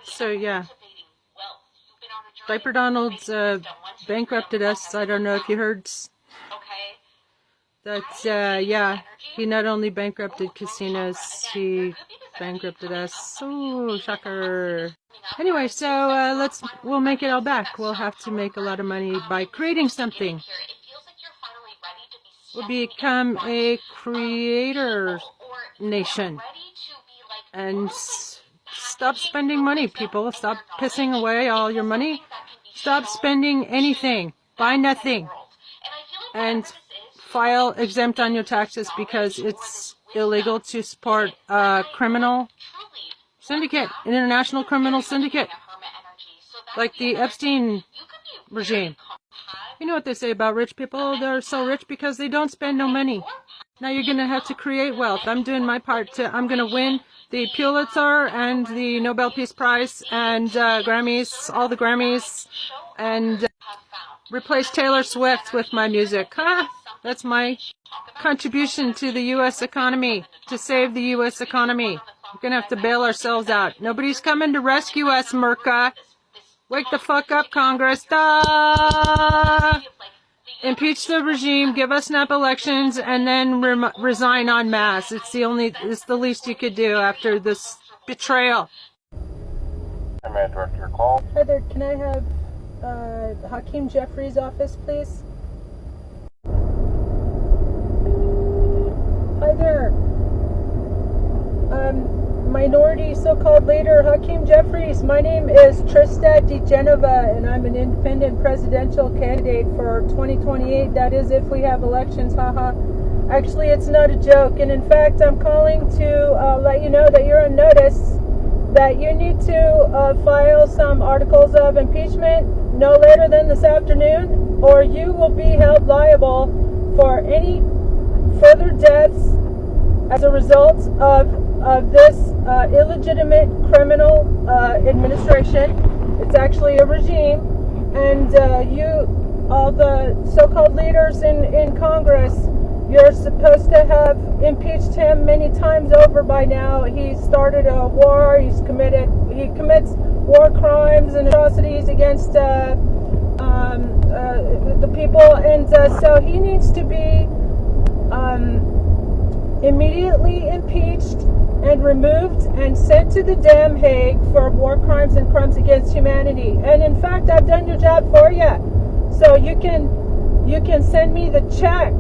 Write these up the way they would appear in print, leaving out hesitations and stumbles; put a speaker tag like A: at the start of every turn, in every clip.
A: So yeah, Diaper Donald's bankrupted us. I don't know if you heard that. Yeah, he not only bankrupted casinos, he bankrupted us. Oh, shocker. Anyway, so we'll make it all back. We'll have to make a lot of money by creating something. We'll become a creator nation. And stop spending money, people. Stop pissing away all your money. Stop spending anything. Buy nothing. And file exempt on your taxes because it's illegal to support a criminal syndicate, an international criminal syndicate, like the Epstein regime. You know what they say about rich people? They're so rich because they don't spend no money. Now you're going to have to create wealth. I'm doing my part. I'm going to win the Pulitzer and the Nobel Peace Prize and Grammys, all the Grammys, and replace Taylor Swift with my music. That's my contribution to the U.S. economy, to save the U.S. economy. We're going to have to bail ourselves out. Nobody's coming to rescue us, Merca. Wake the fuck up, Congress. Impeach the regime, give us snap elections, and then resign en masse. It's the least you could do after this betrayal.
B: May I direct your call?
A: Hi there, can I have Hakeem Jeffries' office, please? Hi there. Minority so-called leader Hakeem Jeffries. My name is Trista DeGenova, and I'm an independent presidential candidate for 2028. That is, if we have elections, haha. Actually, it's not a joke, and in fact, I'm calling to let you know that you're on notice that you need to file some articles of impeachment no later than this afternoon, or you will be held liable for any further deaths as a result of this illegitimate criminal administration. It's actually a regime, and all the so-called leaders in Congress, you're supposed to have impeached him many times over by now. He started a war. He commits war crimes and atrocities against the people, and so he needs to be immediately impeached and removed and sent to the damn Hague for war crimes and crimes against humanity. And in fact, I've done your job for you, so you can send me the check,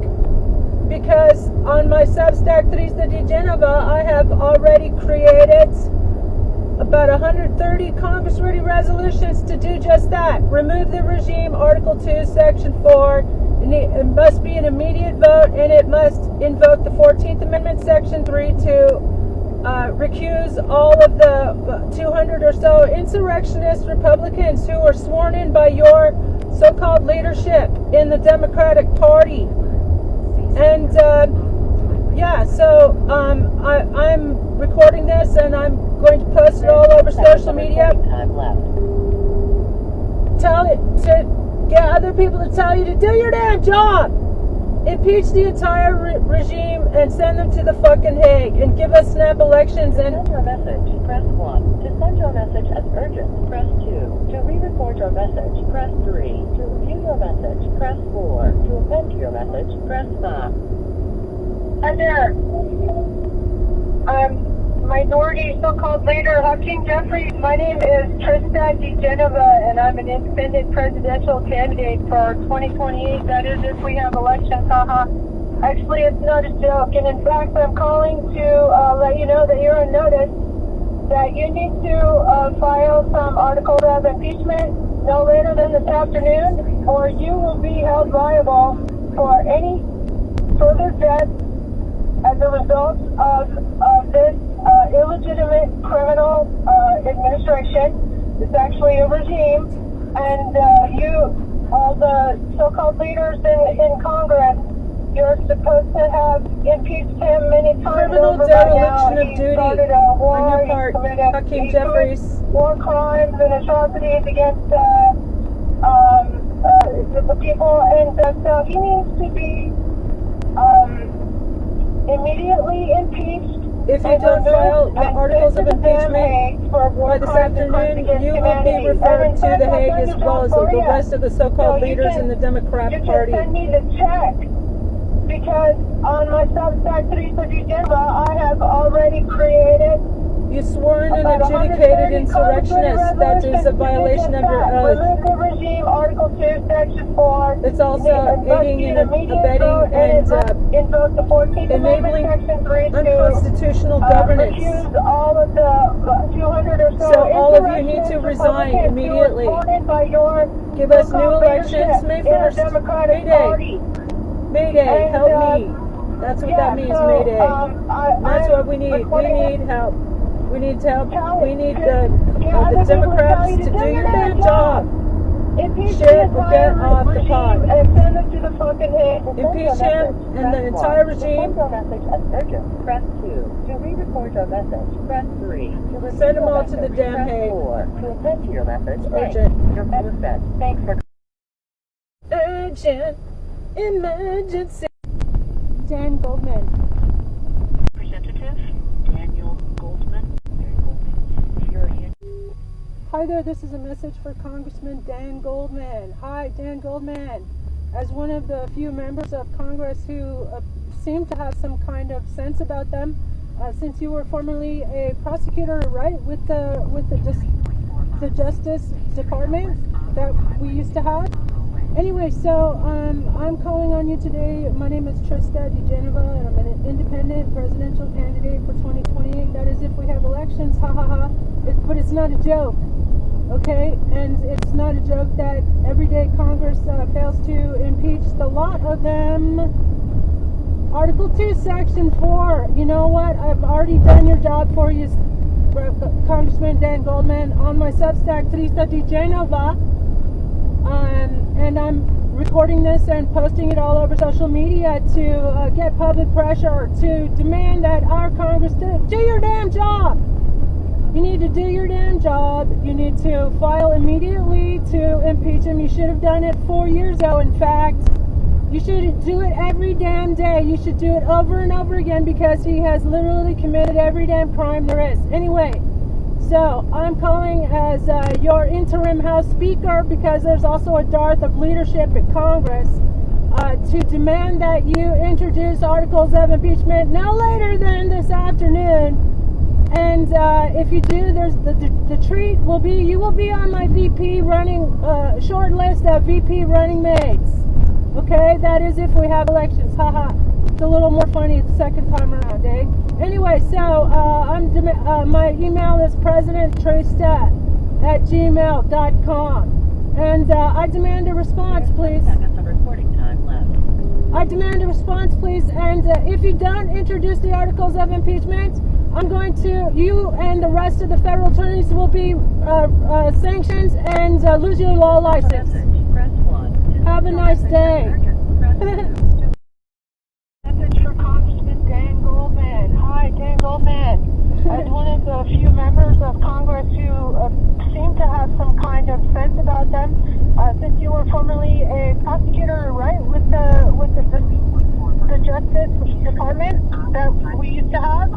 A: because on my Substack Trista DeGenova, I have already created about 130 Congress-ready resolutions to do just that. Remove the regime, Article 2, Section 4. It must be an immediate vote, and it must invoke the 14th Amendment, Section 3, to recuse all of the 200 or so insurrectionist Republicans who were sworn in by your so-called leadership in the Democratic Party. And yeah, so I'm recording this, and I'm going to post it all over social media. Tell it to get other people to tell you to do your damn job. Impeach the entire regime and send them to the fucking Hague, and give us snap elections. And
C: send your message, press 1. To send your message as urgent, press 2. To re-record your message, press 3. To review your message, press 4. To append to your message, press 5.
D: Hi there. Minority so-called leader Hakeem Jeffries. My name is Trista DeGenova, and I'm an independent presidential candidate for 2028. That is, if we have elections, haha. Actually, it's not a joke, and in fact, I'm calling to let you know that you're on notice that you need to file some articles of impeachment no later than this afternoon, or you will be held liable for any further deaths as a result of this illegitimate criminal administration. It's actually a regime, and all the so-called leaders in Congress, you're supposed to have impeached him many times.
A: Criminal dereliction of duty on your part, Hakeem Jeffries.
D: War crimes and atrocities against the people, and so he needs to be immediately impeached
A: If you don't file articles of impeachment by this afternoon, you will be referred to The Hague as well as the rest of the so-called leaders in the Democrat Party.
D: You can send me the check because on my Substack Teresa de Genova, I have already created.
A: You swore in an adjudicated insurrectionist. That is a violation of your oath.
D: Political regime, Article 2, Section 4.
A: It's also aiding and abetting and
D: invoke the 14th
A: enabling
D: Amendment, Section 3 to
A: unconstitutional governance.
D: accuse all of the 200 or so.
A: So all of you need to resign immediately. Give us new elections May 1st. Mayday. Mayday, help me. That's what that means, Mayday. That's what we need. We need help. We need help. We need the Democrats to do your damn job. Shit will get off the pot. Impeach him and the entire regime.
C: Press 2. To re-record your message, press 3. To
A: Send them all to the damn Hague.
C: 4. To append to your message,
A: Urgent.
C: Your call was sent. Thanks for
A: Urgent emergency. Dan Goldman.
C: Representative Daniel Goldman.
A: Hi there, this is a message for Congressman Dan Goldman. Hi, Dan Goldman. As one of the few members of Congress who seem to have some kind of sense about them, since you were formerly a prosecutor, right, with the Justice Department that we used to have. Anyway, so I'm calling on you today. My name is Trista DeGenova, and I'm an independent presidential candidate for 2028. That is if we have elections, ha ha ha. But it's not a joke, okay? And it's not a joke that everyday Congress fails to impeach the lot of them. Article 2, Section 4. You know what? I've already done your job for you, Congressman Dan Goldman, on my Substack, Trista DeGenova. And I'm recording this and posting it all over social media to get public pressure to demand that our Congress do your damn job. You need to do your damn job. You need to file immediately to impeach him. You should have done it 4 years ago, in fact. You should do it every damn day. You should do it over and over again because he has literally committed every damn crime there is. Anyway. So, I'm calling as your interim House Speaker because there's also a dearth of leadership in Congress to demand that you introduce articles of impeachment no later than this afternoon. And if you do, there's the treat will be you will be on my VP running short list of VP running mates. Okay, that is if we have elections. Haha. It's a little more funny the second time around, eh? Anyway, so my email is presidenttrista@gmail.com, and I demand a response, please. I demand a response, please. And if you don't introduce the articles of impeachment, I'm going to you and the rest of the federal attorneys will be sanctioned and lose your law license. Have a nice day.
D: For Congressman Dan Goldman. Hi, Dan Goldman. As one of the few members of Congress who seem to have some kind of sense about them, since you were formerly a prosecutor, right, with the Justice Department that we used to have.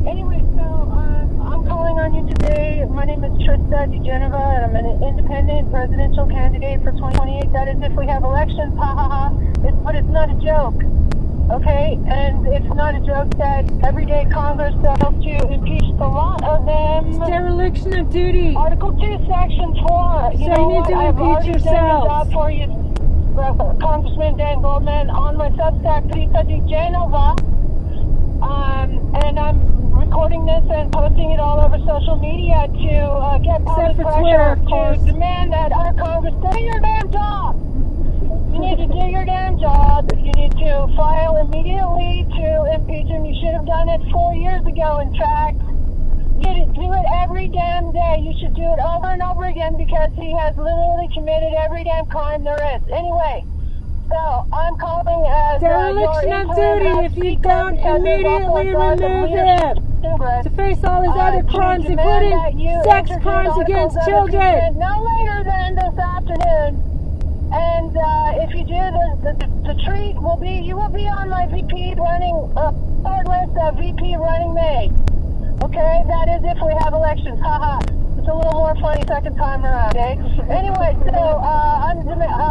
D: Anyway, so I'm calling on you today. My name is Trista DeGenova, and I'm an independent presidential candidate for 2028. That is if we have elections, ha ha ha. But it's not a joke. Okay, and it's not a joke that everyday Congress helps to impeach the lot of them.
A: It's dereliction of duty.
D: Article 2, Section 4.
A: You need to impeach yourselves.
D: For you, Congressman Dan Goldman, on my Substack, Teresa de Genova. And I'm recording this and posting it all over social media to get public pressure to demand that our Congress do your damn job. You need to do your damn job. You need to file immediately to impeach him. You should have done it 4 years ago, in fact. You need to do it every damn day. You should do it over and over again because he has literally committed every damn crime there is. Anyway, so I'm calling as
A: dereliction of duty if you don't immediately remove him to face all his other crimes, including sex crimes against children.
D: No later than this afternoon. And if you do, the treat will be, you will be on my VP running, hard list of VP running mate. Okay, that is if we have elections, haha. It's a little more funny second time around, eh? Anyway, so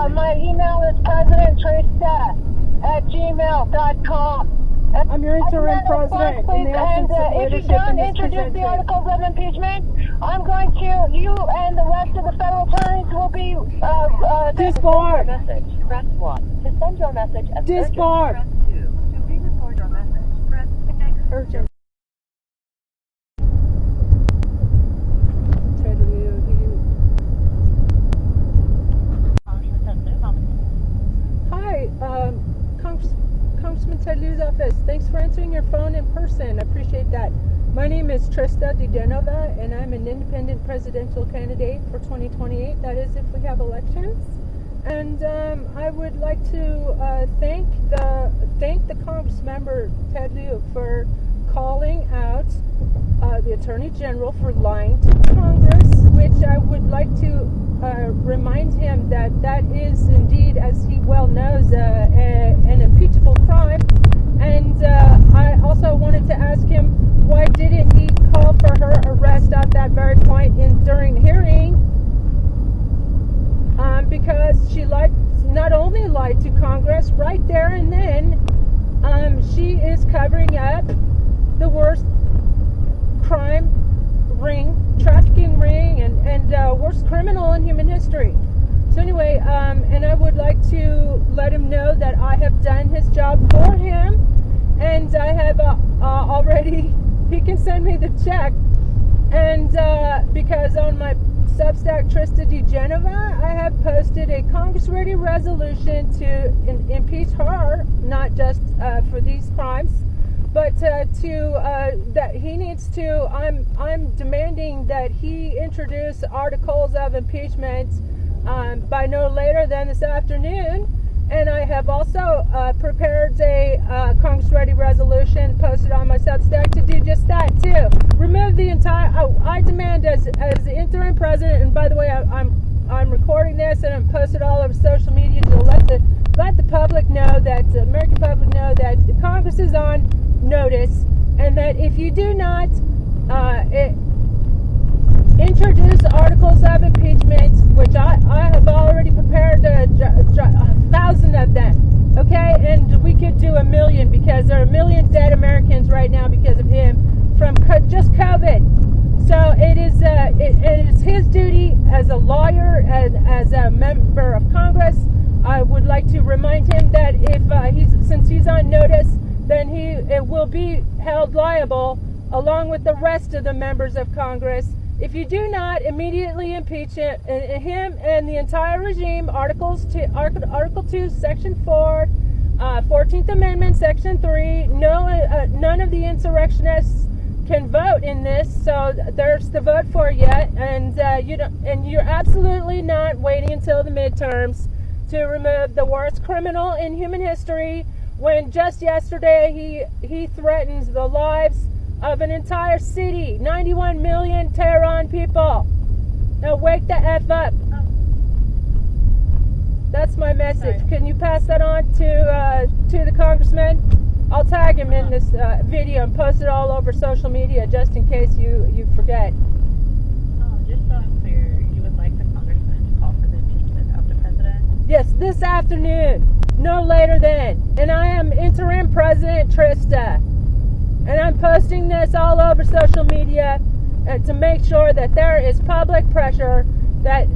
D: my email is presidenttrista@gmail.com.
A: I'm your interim president in the absence of
D: if you
A: leadership
D: don't
A: in this
D: introduce the
A: country.
D: articles of impeachment, I'm going to, you and the rest of the federal attorneys will be,
A: Disbarred.
C: Message, press 1. To send your message as
A: Disbarred.
C: urgent, press 2. To re-record your message, press
A: Urgent. Ted Lieu, Hi, Congressman Ted Lieu's office. Thanks for answering your phone in person. I appreciate that. My name is Trista DiGenova, and I'm an independent presidential candidate for 2028. That is, if we have elections. And I would like to thank the Congress member Ted Lieu for calling out the Attorney General for lying to Congress, which I would like to remind him that is indeed, as he well knows, an impeachable crime. And I also wanted to ask him, why didn't he call for her arrest at that very point during the hearing? Because she not only lied to Congress right there and then, she is covering up the worst crime ring, trafficking ring, and worst criminal in human history. So anyway, and I would like to let him know that I have done his job for him, and I have already, he can send me the check, and because on my Substack Trista DiGenova, I have posted a Congress-ready resolution to impeach her, not just for these crimes, but that he needs to. I'm demanding that he introduce articles of impeachment by no later than this afternoon. And I have also prepared a Congress-ready resolution posted on my Substack to do just that too. Remove the entire. I demand as the interim president. And by the way, I'm recording this and I'm posted all over social media to let the public know, that the American public know, that the Congress is on notice, and that if you do not introduce articles of impeachment, which I have already prepared 1,000 of them, okay, and we could do 1 million, because there are 1 million dead Americans right now because of him from just COVID. So it is his duty as a lawyer and as a member of Congress. I would like to remind him that if since he's on notice, then he will be held liable along with the rest of the members of Congress if you do not immediately impeach him and the entire regime. Article 2, Section 4, 14th Amendment, Section 3. None of the insurrectionists can vote in this, so there's to vote for yet, and you're absolutely not waiting until the midterms to remove the worst criminal in human history, when just yesterday he threatens the lives of an entire city, 91 million Tehran people. Now wake the F up. That's my message. Sorry. Can you pass that on to the congressman? I'll tag him in this video and post it all over social media just in case you forget.
E: Just so I'm clear, you would like the congressman to call for the impeachment of the president?
A: Yes, this afternoon, no later than. And I am interim President Trista. And I'm posting this all over social media to make sure that there is public pressure, that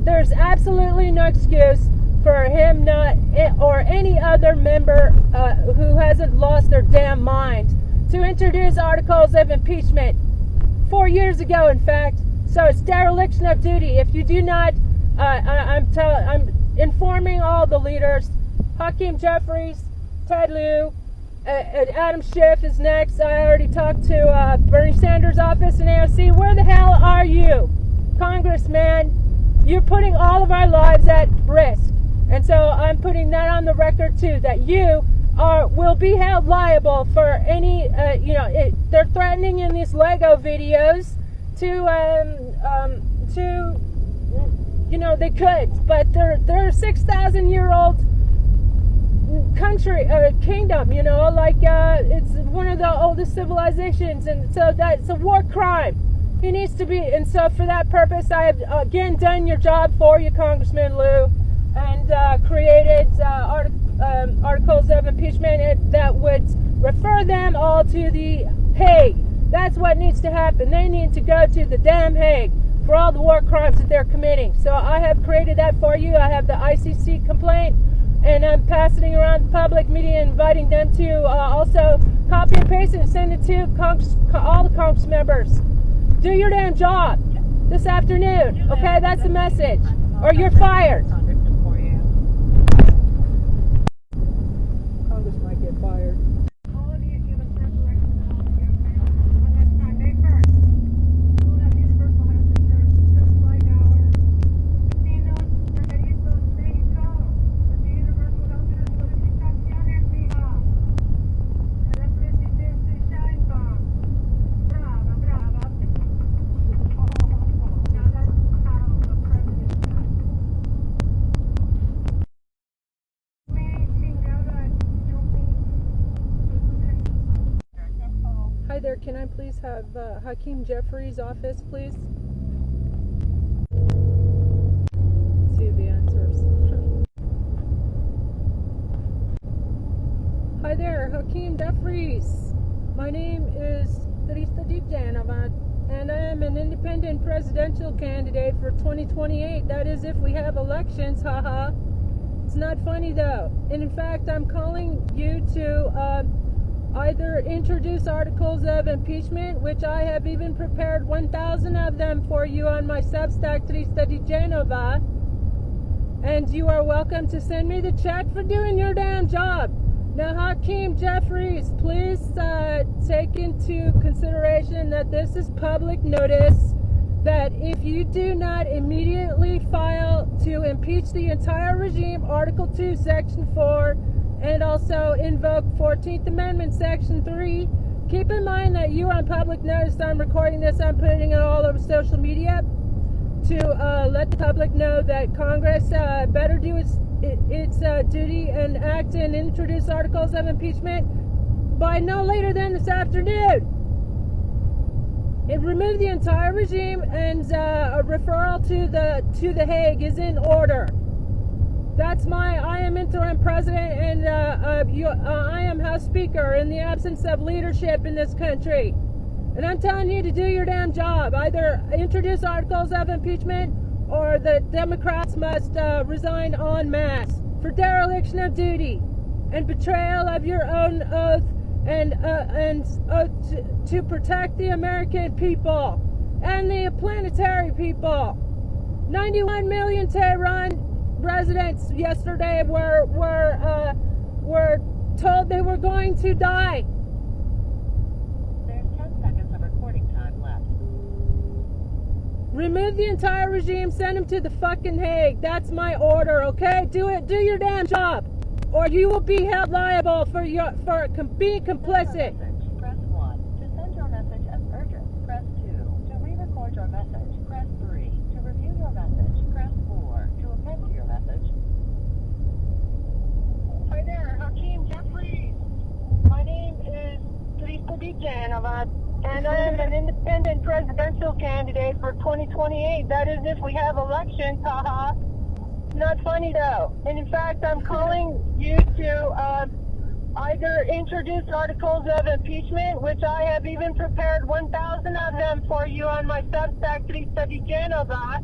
A: there's absolutely no excuse for him not, or any other member who hasn't lost their damn mind, to introduce articles of impeachment 4 years ago, in fact. So it's dereliction of duty. If you do not, I'm informing all the leaders. Hakeem Jeffries, Ted Lieu, Adam Schiff is next. I already talked to Bernie Sanders' office in AOC. Where the hell are you, Congressman? You're putting all of our lives at risk. And so I'm putting that on the record too, that you will be held liable for any, they're threatening in these Lego videos to know, they could, but they're a 6,000-year-old country, kingdom, you know, like it's one of the oldest civilizations, and so that's a war crime. He needs to be, and so for that purpose, I have again done your job for you, Congressman Lou, and created articles of impeachment that would refer them all to the Hague. That's what needs to happen. They need to go to the damn Hague for all the war crimes that they're committing. So I have created that for you. I have the ICC complaint, and I'm passing around the public media, inviting them to also copy and paste it and send it to all the Congress members. Do your damn job this afternoon, okay? That's the message, or you're fired. Congress might get fired. Hi there, can I please have Hakeem Jeffries' office, please? Let's see the answers. Hi there, Hakeem Jeffries. My name is Teresa Dijanova, and I am an independent presidential candidate for 2028. That is, if we have elections, haha. It's not funny though. And in fact, I'm calling you to either introduce articles of impeachment, which I have even prepared 1,000 of them for you on my Substack, Teresa Dijanova, and you are welcome to send me the check for doing your damn job. Now, Hakeem Jeffries, please take into consideration that this is public notice, that if you do not immediately file to impeach the entire regime, Article 2, Section 4, and also invoke 14th Amendment, Section 3. Keep in mind that you are on public notice. I'm recording this. I'm putting it all over social media to let the public know that Congress better do its duty and act and introduce articles of impeachment by no later than this afternoon. And remove the entire regime, and a referral to the Hague is in order. I am interim president, and I am House Speaker in the absence of leadership in this country. And I'm telling you to do your damn job. Either introduce articles of impeachment, or the Democrats must resign en masse for dereliction of duty and betrayal of your own oath and oath to protect the American people and the planetary people. 91 million Tehran residents yesterday were told they were going to die.
C: There's 10 seconds of recording time left.
A: Remove the entire regime, send them to the fucking Hague. That's my order, okay? Do your damn job, or you will be held liable for being complicit.
C: Press 1. To send your message as urgent, press 2. To re-record your message, press 3. To review your message, press 4. To append to your message.
D: Hi there, Hakeem Jeffries. My name is Teresa Dijanova, and I am an independent presidential candidate for 2028. That is, if we have elections, haha. Not funny though. And in fact, I'm calling you to either introduce articles of impeachment, which I have even prepared 1,000 of them for you on my Substack, Teresa Dijanova,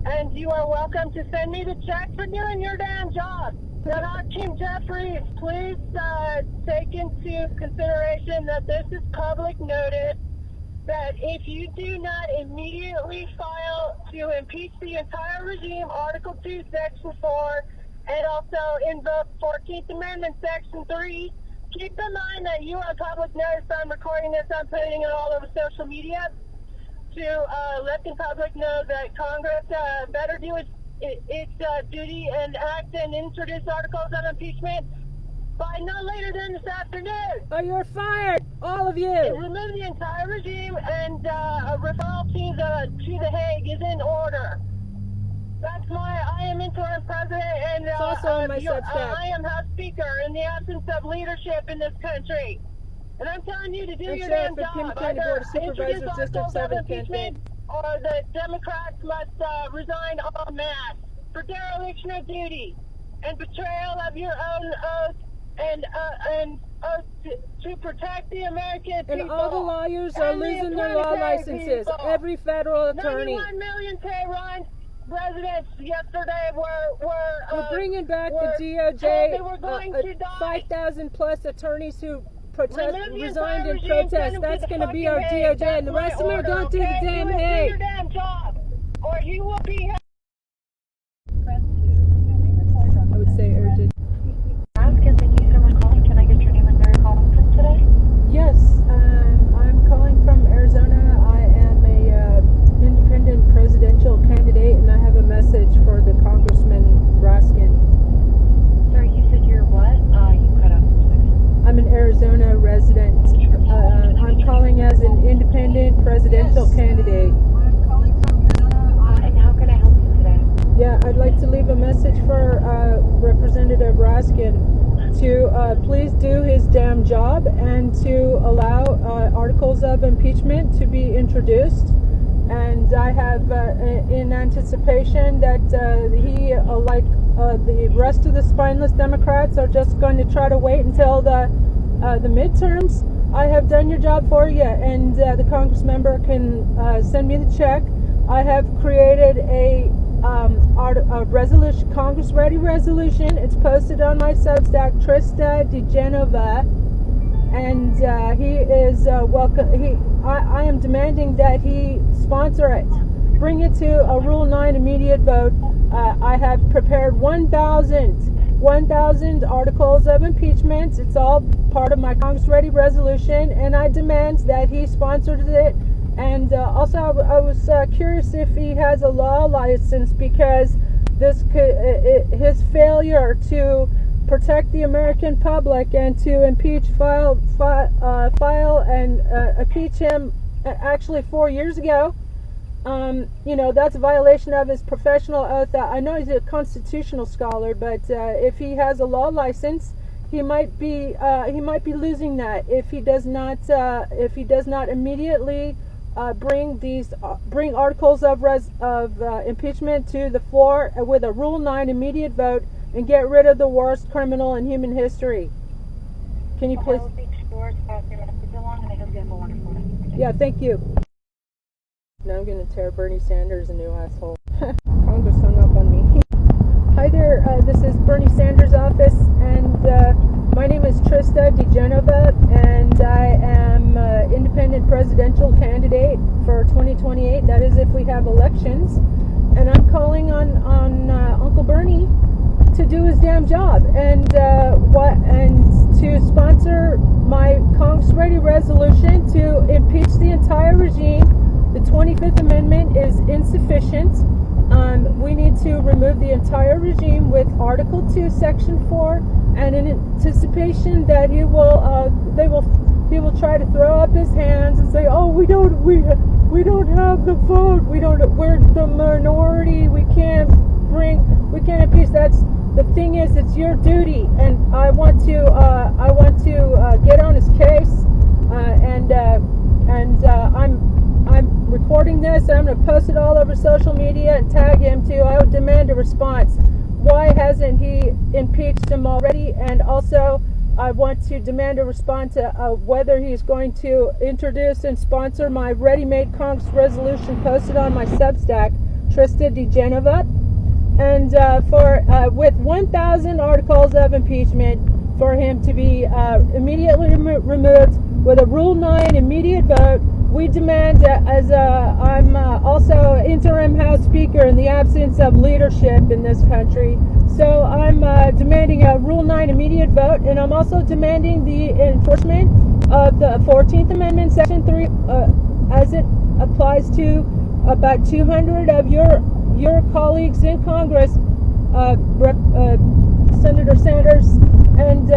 D: and you are welcome to send me the check for doing your damn job. Now, Hakeem Jeffries, please take into consideration that this is public notice, that if you do not immediately file to impeach the entire regime, Article 2, Section 4, and also invoke 14th Amendment, Section 3, keep in mind that you are public notice. I'm recording this. I'm putting it all over social media to let the public know that Congress better do its duty and act and introduce articles of impeachment by no later than this afternoon.
A: Or you're fired, all of you.
D: Remove the entire regime, and a referral to the Hague is in order. I am interim president, and
A: It's also on my Substack.
D: I am House Speaker in the absence of leadership in this country. And I'm telling you to do
A: And
D: your
A: Sheriff
D: damn
A: of Pima
D: job.
A: County Board of
D: Either
A: Supervisors,
D: introduce
A: District
D: articles of
A: 7,
D: impeachment, or the Democrats must resign en masse for dereliction of duty and betrayal of your own oath and oath to protect the American people.
A: And all the lawyers are
D: and the
A: losing their law
D: planetary
A: licenses.
D: people.
A: Every federal attorney.
D: 91 million Tehran residents yesterday were
A: We're bringing back the
D: told
A: DOJ.
D: they were going to die.
A: 5,000 plus attorneys who
D: Remove the
A: resigned
D: entire
A: in
D: regime,
A: protest.
D: send them
A: That's
D: to the
A: going to be
D: fucking
A: our
D: Hague.
A: DOJ, and the
D: That's
A: rest of
D: my
A: them are
D: order,
A: going to the
D: okay?
A: damn
D: Do your
A: Hague.
D: damn job, or you will be.
E: Press 2 to re-record your
A: I would say urgent.
E: Raskin, thank you so much for calling. Can I get your name and where you're calling from today?
A: Yes, I'm calling from Arizona. I am a independent presidential candidate, and I have a message for the Congressman Raskin.
E: Sorry, you said you're what? You cut out for a second.
A: I'm an Arizona resident. I'm calling as an independent presidential candidate.
E: And how can I help you today?
A: Yeah, I'd like to leave a message for Representative Raskin to please do his damn job and to allow articles of impeachment to be introduced. And I have, in anticipation that he, like the rest of the spineless Democrats, are just going to try to wait until the midterms. I have done your job for you, and the Congress member can send me the check. I have created a resolution, Congress Ready resolution. It's posted on my Substack, Trista DeGenova, and he is welcome. I am demanding that he sponsor it. Bring it to a Rule 9 immediate vote. I have prepared 1,000 articles of impeachment. It's all part of my Congress Ready resolution, and I demand that he sponsors it. And also, I was curious if he has a law license, because this his failure to protect the American public and to impeach, file and impeach him actually 4 years ago. That's a violation of his professional oath. I know he's a constitutional scholar, but if he has a law license, he might be losing that if he does not immediately bring articles of impeachment to the floor with a Rule 9 immediate vote and get rid of the worst criminal in human history. Can you please?
E: I will be sure to pass your message along, and I hope you have a wonderful night.
A: Yeah, thank you. Now I'm going to tear Bernie Sanders a new asshole. Congress hung up on me. Hi there, this is Bernie Sanders' office, and my name is Trista DeGenova, and I am independent presidential candidate for 2028. That is if we have elections. And I'm calling on Uncle Bernie to do his damn job and to sponsor my Congress Ready resolution to impeach the entire regime. The 25th Amendment is insufficient. We need to remove the entire regime with Article 2, Section 4, and in anticipation that he will try to throw up his hands and say, "Oh, we don't have the vote. We're the minority. We can't impeach." That's the thing. It's your duty, and I want to get on his case, I'm recording this. I'm going to post it all over social media and tag him too. I would demand a response. Why hasn't he impeached him already? And also, I want to demand a response to whether he's going to introduce and sponsor my ready-made Congress resolution posted on my Substack, Trista DeGenova, and with 1,000 articles of impeachment for him to be immediately removed with a Rule 9 immediate vote. We demand, I'm also interim House Speaker in the absence of leadership in this country, so I'm demanding a Rule 9 immediate vote, and I'm also demanding the enforcement of the 14th Amendment, Section 3, as it applies to about 200 of your colleagues in Congress, Senator Sanders, and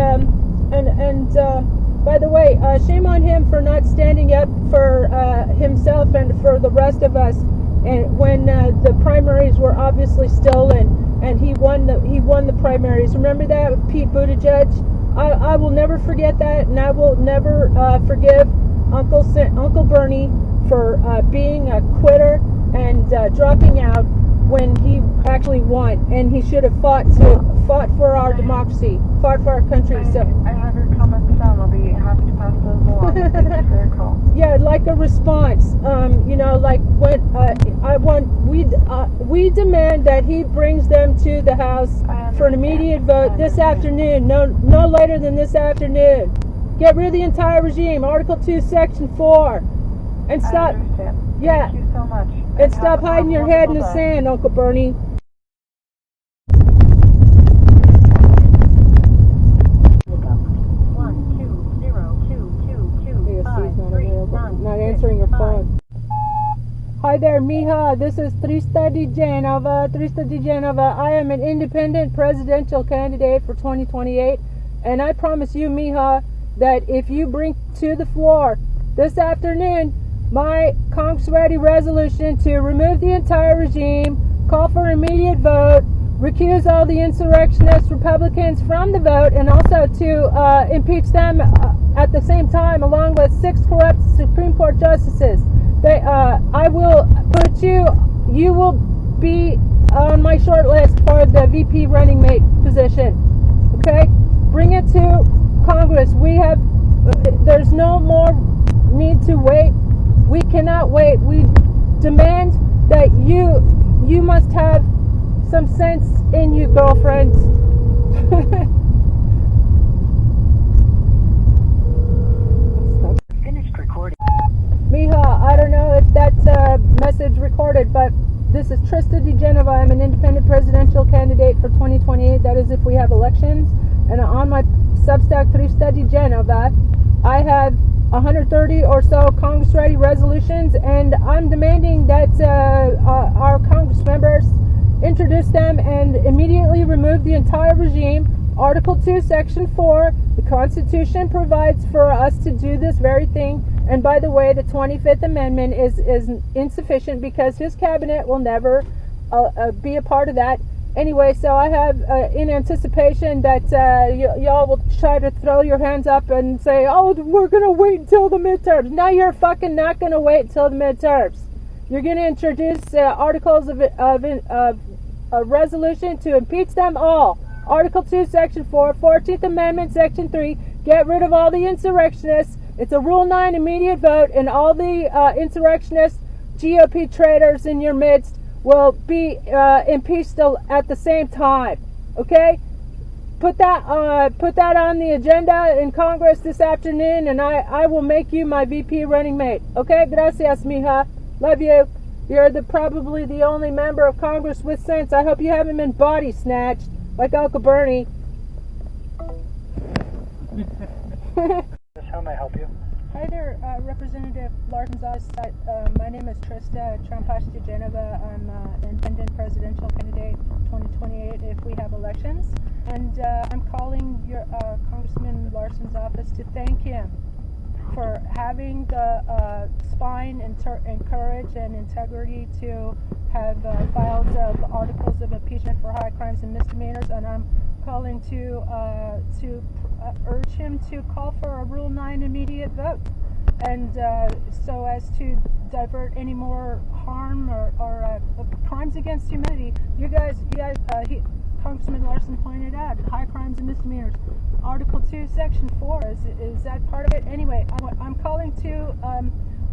A: by the way, shame on him for not standing up for himself and for the rest of us and when the primaries were obviously stolen, and he won the primaries. Remember that with Pete Buttigieg? I will never forget that, and I will never forgive Uncle Bernie for being a quitter and dropping out when he actually won, and he should have fought for our democracy, fought for our country. So
E: I have your comments down. I'll be happy to pass those along. Thank you for your call.
A: yeah, like a response. Like when we demand that he brings them to the House for an immediate vote this afternoon. No later than this afternoon. Get rid of the entire regime. Article 2, Section 4, and stop.
E: I understand.
A: Yeah.
E: Thank you so much.
A: And stop hiding your head in the sand, Uncle Bernie. Not answering your phone. Hi there, mija. This is Trista Di Genova. I am an independent presidential candidate for 2028, and I promise you, mija, that if you bring to the floor this afternoon my Congress-ready resolution to remove the entire regime, call for immediate vote, recuse all the insurrectionist Republicans from the vote, and also to impeach them at the same time, along with 6 corrupt Supreme Court justices. I will put you will be on my short list for the VP running mate position. Okay? Bring it to Congress. There's no more need to wait. We cannot wait. We demand that you must have some sense in you, girlfriends.
C: Finished recording.
A: Mija, I don't know if that's a message recorded, but this is Trista Di Genova. I'm an independent presidential candidate for 2028. That is if we have elections. And on my Substack, Trista Di Genova, I have 130 or so Congress-ready resolutions, and I'm demanding that our Congress members introduce them and immediately remove the entire regime. Article 2, Section 4, the Constitution provides for us to do this very thing. And by the way, the 25th Amendment is insufficient because his cabinet will never be a part of that. Anyway, so I have, in anticipation that y'all will try to throw your hands up and say, oh, we're going to wait until the midterms. No, you're fucking not going to wait until the midterms. You're going to introduce articles of a resolution to impeach them all. Article 2, Section 4, 14th Amendment, Section 3, get rid of all the insurrectionists. It's a Rule 9 immediate vote, and all the insurrectionist GOP traitors in your midst will be impeached at the same time. Okay? Put that on the agenda in Congress this afternoon, and I will make you my VP running mate. Okay? Gracias, mija. Love you. You're probably the only member of Congress with sense. I hope you haven't been body snatched like Uncle Bernie.
B: How may I help you?
A: Hi there, Representative Larson's office. My name is Trista Di Genova. I'm an independent presidential candidate 2028 if we have elections. And I'm calling your Congressman Larson's office to thank him for having the spine and courage and integrity to have filed articles of impeachment for high crimes and misdemeanors. And I'm calling to urge him to call for a Rule 9 immediate vote, and so as to divert any more harm or crimes against humanity. Congressman Larson pointed out high crimes and misdemeanors. Article 2, Section 4 is that part of it? Anyway, I'm calling to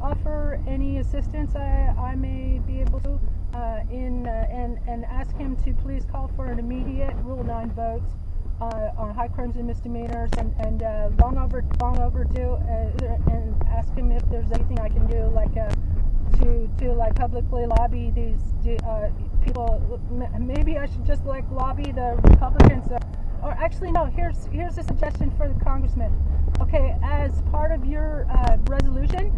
A: offer any assistance I may be able to and ask him to please call for an immediate Rule 9 vote on high crimes and misdemeanors, and long overdue, and ask him if there's anything I can do, like to like publicly lobby these people. Maybe I should just like lobby the Republicans, or actually no. Here's a suggestion for the congressman. Okay, as part of your resolution,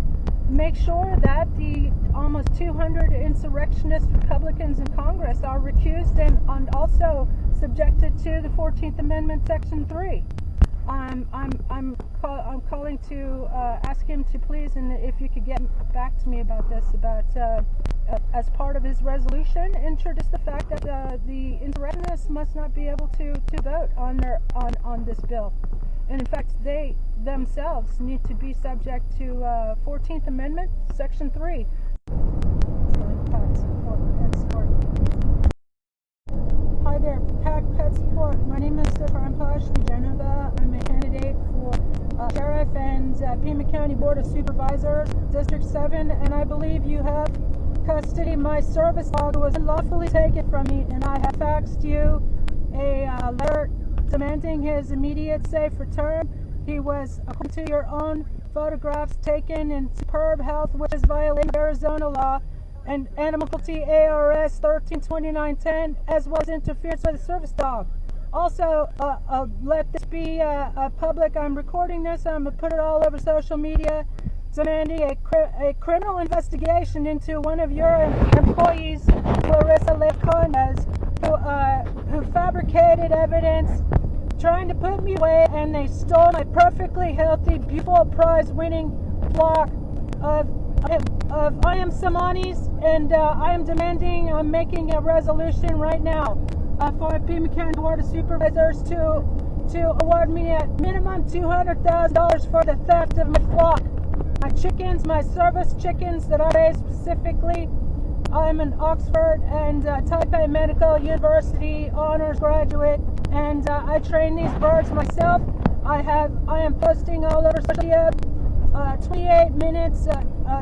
A: make sure that the almost 200 insurrectionist Republicans in Congress are recused and also subjected to the 14th Amendment, Section 3. I'm calling to ask him to please, and if you could get back to me about this, about as part of his resolution, introduced the fact that the insurrectionists must not be able to vote on this bill. And in fact, they themselves need to be subject to 14th Amendment, Section 3. Hi there, PAC Pet Support. My name is Ramposh Geneva. I'm a candidate for Sheriff and Pima County Board of Supervisors, District 7, and I believe you have custody of my service dog who was unlawfully taken from me, and I have faxed you a letter demanding his immediate safe return. He was, according to your own photographs, taken in superb health, which is violating Arizona law and Animal Cruelty ARS 132910, as well as interference with a service dog. Also, let this be public. I'm recording this. I'm going to put it all over social media, demanding a criminal investigation into one of your employees, Clarissa Leconez, who fabricated evidence trying to put me away, and they stole my perfectly healthy, beautiful, prize-winning flock of I am Samanis, and I am demanding, I'm making a resolution right now for Pima County Board of Supervisors to award me at minimum $200,000 for the theft of my flock. My chickens, my service chickens that I raise specifically. I'm an Oxford and Taipei Medical University honors graduate, and I train these birds myself. I am posting all over social media 28 minutes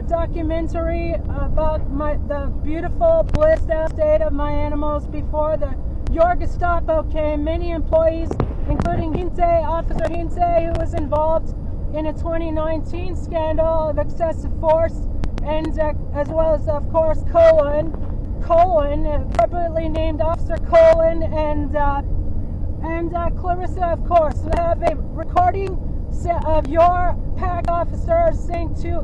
A: documentary about the beautiful, blissed out state of my animals before the YER Gestapo came. Many employees, including Officer Hinte, who was involved in a 2019 scandal of excessive force, and as well as, of course, Colin, appropriately named Officer Colin, and Clarissa, of course. We have a recording of your PAC officer saying to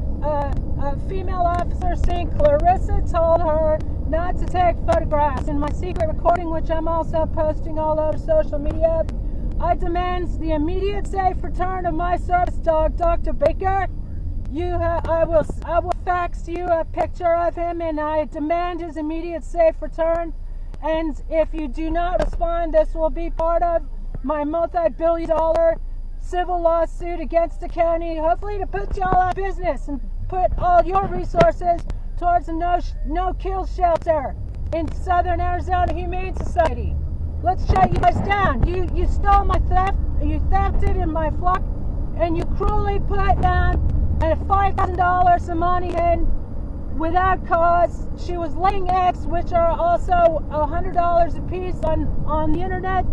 A: a female officer saying Clarissa told her not to take photographs. In my secret recording, which I'm also posting all over social media, I demand the immediate safe return of my service dog, Dr. Baker. I will fax you a picture of him, and I demand his immediate safe return. And if you do not respond, this will be part of my multi-billion-dollar civil lawsuit against the county, hopefully to put y'all out of business and put all your resources towards a no-kill shelter in Southern Arizona Humane Society. Let's shut you guys down. You stole my theft, you thefted in my flock, and you cruelly put down a $5,000 Somali hen without cause. She was laying eggs, which are also $100 a piece on the internet.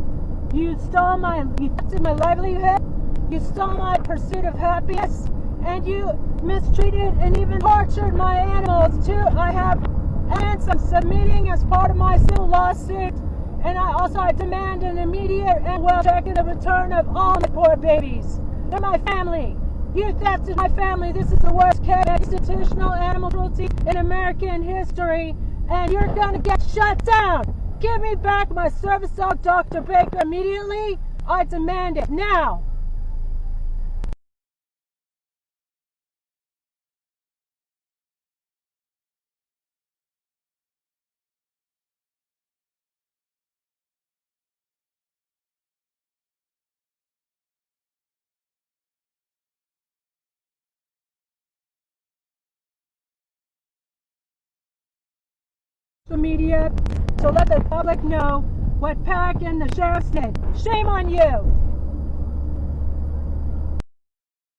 A: You thefted my livelihood. You stole my pursuit of happiness, and you mistreated and even tortured my animals too. I have evidence I'm submitting as part of my civil lawsuit, and I demand an immediate and well-documented return of all my poor babies. They're my family. You thefted my family. This is the worst case of institutional animal cruelty in American history, and you're gonna get shut down. Give me back my service dog, Dr. Baker, immediately. I demand it now. Media to let the public know what PAC and the sheriff did. Shame on you!